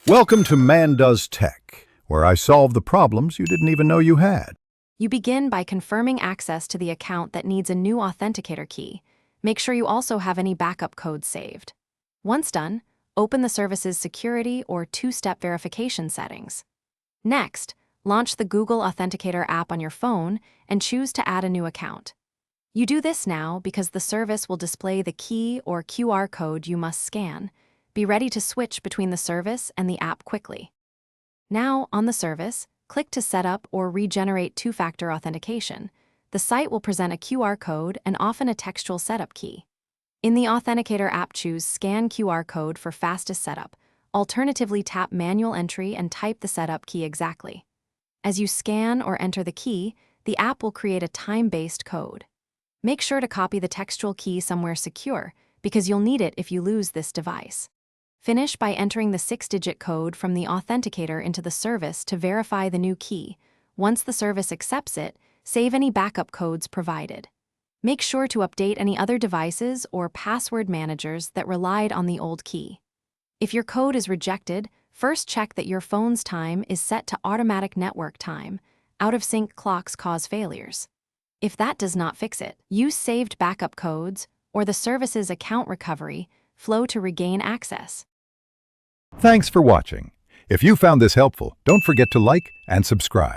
Welcome to Man Does Tech, where I solve the problems you didn't even know you had. You begin by confirming access to the account that needs a new authenticator key. Make sure you also have any backup codes saved. Once done, open the service's security or two-step verification settings. Next, launch the Google Authenticator app on your phone and choose to add a new account. You do this now because the service will display the key or QR code you must scan. Be ready to switch between the service and the app quickly. Now, on the service, click to set up or regenerate two-factor authentication. The site will present a QR code and often a textual setup key. In the Authenticator app, choose Scan QR code for fastest setup. Alternatively, tap Manual Entry and type the setup key exactly. As you scan or enter the key, the app will create a time-based code. Make sure to copy the textual key somewhere secure, because you'll need it if you lose this device. Finish by entering the 6-digit code from the Authenticator into the service to verify the new key. Once the service accepts it, save any backup codes provided. Make sure to update any other devices or password managers that relied on the old key. If your code is rejected, first check that your phone's time is set to automatic network time. Out-of-sync clocks cause failures. If that does not fix it, use saved backup codes or the service's account recovery flow to regain access. Thanks for watching. If you found this helpful, don't forget to like and subscribe.